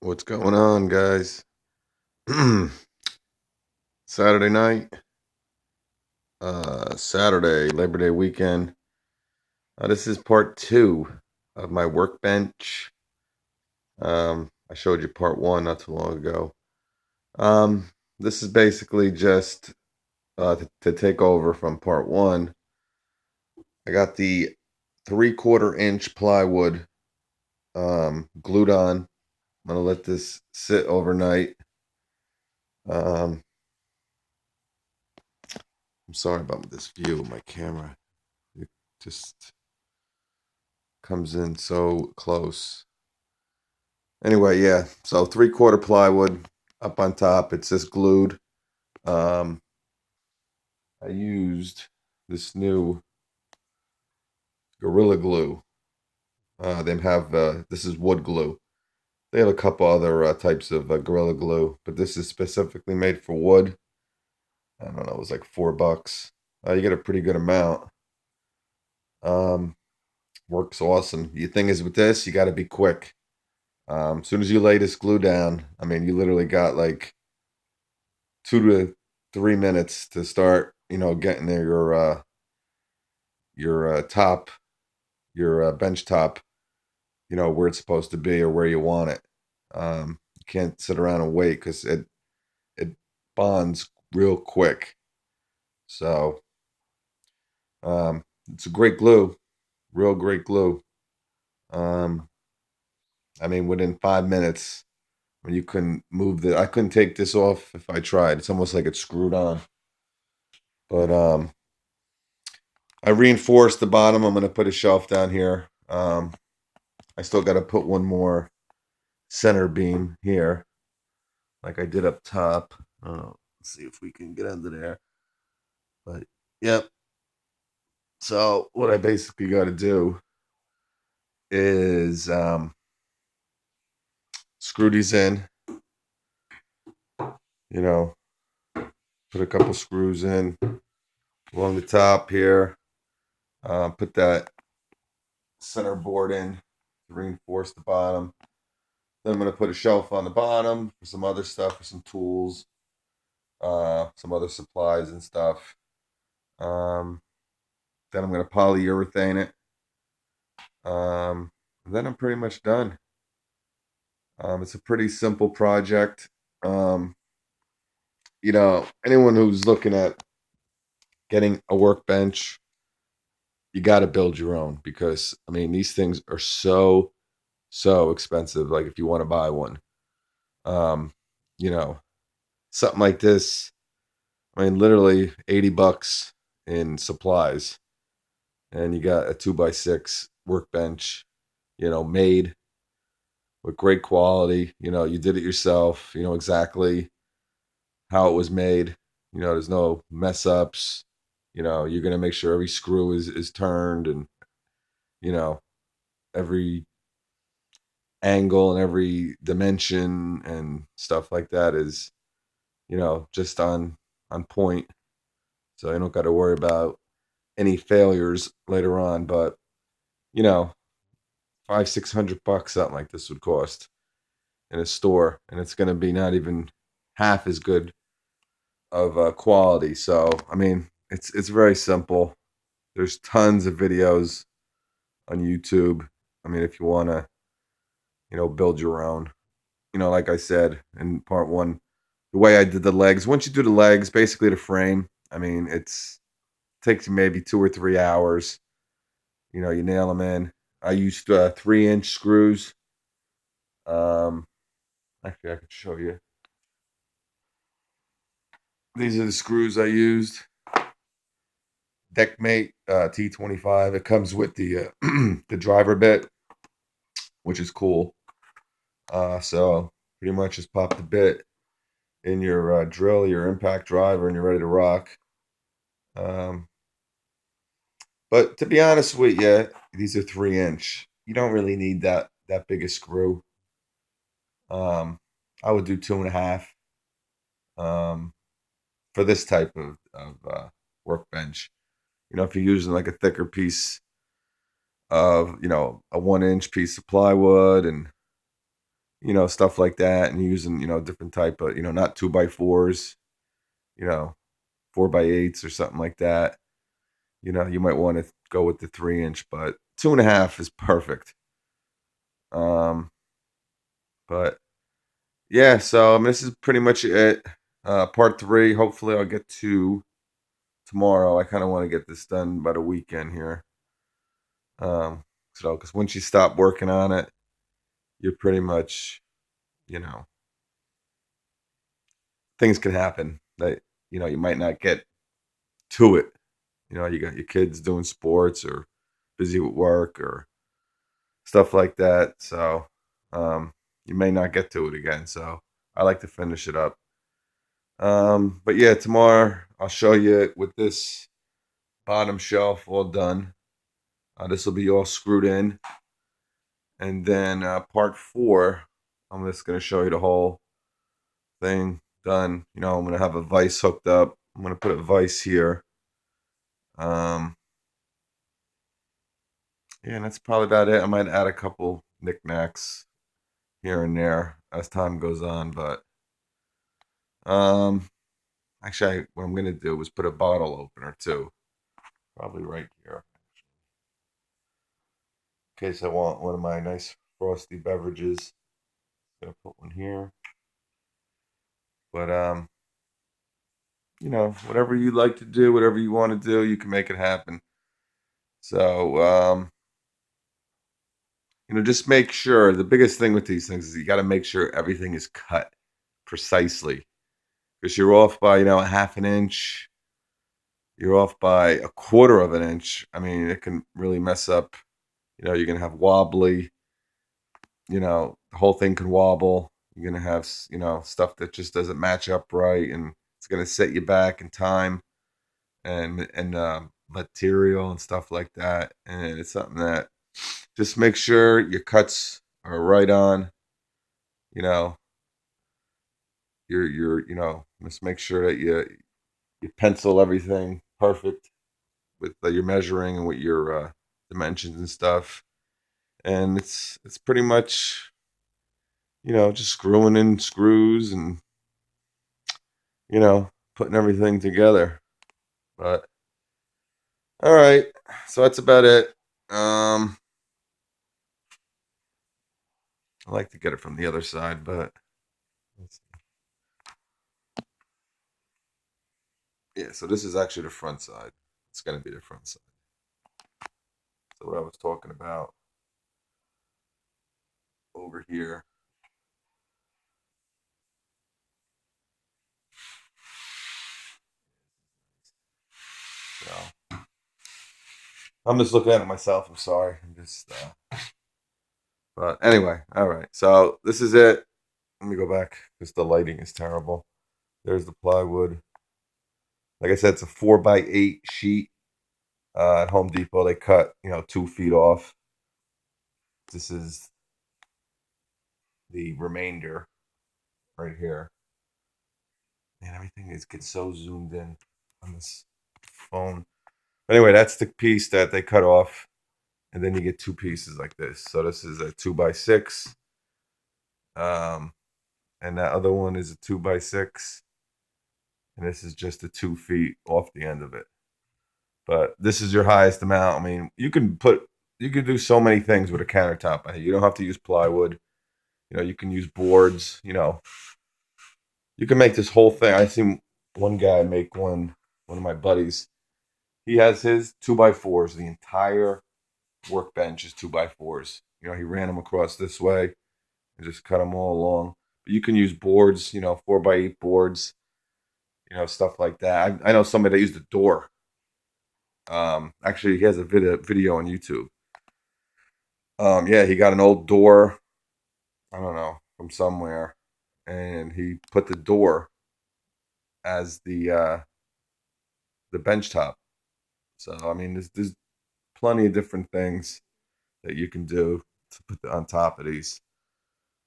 What's going on, guys? Saturday night, Saturday, Labor Day weekend. This is part two of my workbench. I showed you part one not too long ago. Um, this is basically just to take over from part one. I got the 3/4 inch plywood glued on. I'm gonna let this sit overnight. Um, I'm sorry about this view of my camera. It just comes in so close. Anyway, yeah. So 3/4 plywood up on top. It's just glued. Um, I used this new Gorilla Glue. They have this is wood glue. They have a couple other types of Gorilla Glue, but this is specifically made for wood. I don't know. It was like $4. You get a pretty good amount. Um, Works awesome. The thing is with this, you got to be quick. As soon as you lay this glue down, I mean, you literally got like 2 to 3 minutes to start, getting there your top, your bench top, where it's supposed to be or where you want it. You can't sit around and wait because it bonds real quick. So it's a great glue, real great glue. Um, I mean, within 5 minutes, when you couldn't move I couldn't take this off if I tried. It's almost like it's screwed on. But I reinforced the bottom. I'm going to put a shelf down here. I still got to put one more center beam here, like I did up top. Let's see if we can get under there. But yep. So what I basically got to do is screw these in. You know, put a couple screws in along the top here. Put that center board in to reinforce the bottom. Then I'm going to put a shelf on the bottom for some other stuff, for some tools, some other supplies and stuff. Um, then I'm going to polyurethane it. And then I'm pretty much done. It's a pretty simple project. Um, Anyone who's looking at getting a workbench, you got to build your own because, I mean, these things are so expensive. Like if you want to buy one, um, you know, something like this, I mean, literally $80 in supplies, and you got a 2x6 workbench, made with great quality. You did it yourself. You know exactly how it was made. There's no mess ups. You're gonna make sure every screw is turned, and you know every angle and every dimension and stuff like that is just on point. So you don't got to worry about any failures later on. But you know, 500-600 bucks something like this would cost in a store, and it's going to be not even half as good of quality. So I mean, it's very simple. There's tons of videos on YouTube. I mean, if you want to, build your own. Like I said in part one, the way I did the legs. Once you do the legs, basically the frame. I mean, takes you maybe 2 or 3 hours. You nail them in. I used 3-inch screws. Um, Actually, I could show you. These are the screws I used. Deckmate T25. It comes with the the driver bit, which is cool. So pretty much just pop the bit in your drill, your impact driver, and you're ready to rock. Um, but to be honest with you, these are 3-inch. You don't really need that big a screw. Um, I would do 2.5 for this type of workbench. If you're using like a thicker piece of, a 1-inch piece of plywood and stuff like that, and using, different type of, not 2x4s, you know, 4x8s or something like that. You might want to go with the 3 inch, but 2.5 is perfect. Um, but yeah, so I mean, this is pretty much it. Part three. Hopefully, I'll get to tomorrow. I kind of want to get this done by the weekend here. So because once you stop working on it, you're pretty much, you know, things can happen that you might not get to it. You got your kids doing sports or busy with work or stuff like that. So you may not get to it again. So I like to finish it up. But yeah, tomorrow I'll show you with this bottom shelf all done. This will be all screwed in. And then part four, I'm just going to show you the whole thing done. I'm going to have a vise hooked up. I'm going to put a vise here. Um, yeah, and that's probably about it. I might add a couple knickknacks here and there as time goes on. But um, actually, what I'm going to do is put a bottle opener too. Probably right here. In case I want one of my nice frosty beverages. Gonna put one here. But whatever you like to do, whatever you want to do, you can make it happen. So just make sure the biggest thing with these things is you got to make sure everything is cut precisely. Because you're off by, a half an inch, you're off by a quarter of an inch. I mean, it can really mess up. You're gonna have wobbly, the whole thing can wobble. You're gonna have, stuff that just doesn't match up right, and it's gonna set you back in time and material and stuff like that. And it's something that just make sure your cuts are right on. You know, just make sure that you pencil everything perfect with your measuring and with your dimensions and stuff. And it's pretty much just screwing in screws and putting everything together. But all right, so that's about it. I like to get it from the other side, but yeah. So this is actually the front side. It's going to be the front side. So what I was talking about over here. So I'm just looking at it myself. I'm sorry. I'm just. But anyway, all right. So this is it. Let me go back because the lighting is terrible. There's the plywood. Like I said, it's a 4x8 sheet. At Home Depot, they cut 2 feet off. This is the remainder right here. Man, everything gets so zoomed in on this phone. Anyway, that's the piece that they cut off, and then you get two pieces like this. So this is a 2x6, and that other one is a 2x6, and this is just the 2 feet off the end of it. But this is your highest amount. I mean, you can do so many things with a countertop. You don't have to use plywood. You can use boards. You can make this whole thing. I seen one guy make one of my buddies. He has his 2x4s. The entire workbench is 2x4s. He ran them across this way and just cut them all along. But you can use boards, 4x8 boards, stuff like that. I know somebody that used a door. Actually, he has a video on YouTube. Yeah, he got an old door. I don't know, from somewhere, and he put the door as the bench top. So I mean, there's plenty of different things that you can do to put on top of these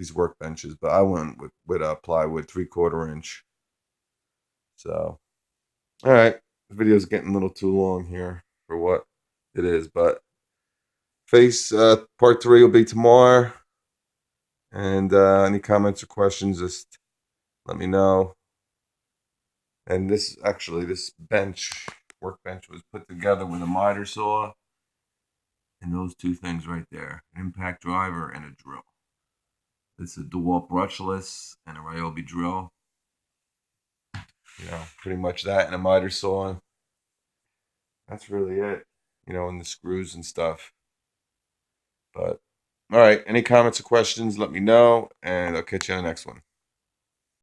workbenches. But I went with a plywood 3/4 inch. So all right, the video's getting a little too long here for what it is. But part three will be tomorrow. And any comments or questions, just let me know. And this workbench was put together with a miter saw and those two things right there, an impact driver and a drill. It's a DeWalt brushless and a Ryobi drill. Pretty much that and a miter saw. That's really it. And the screws and stuff. But all right, any comments or questions, let me know, and I'll catch you on the next one.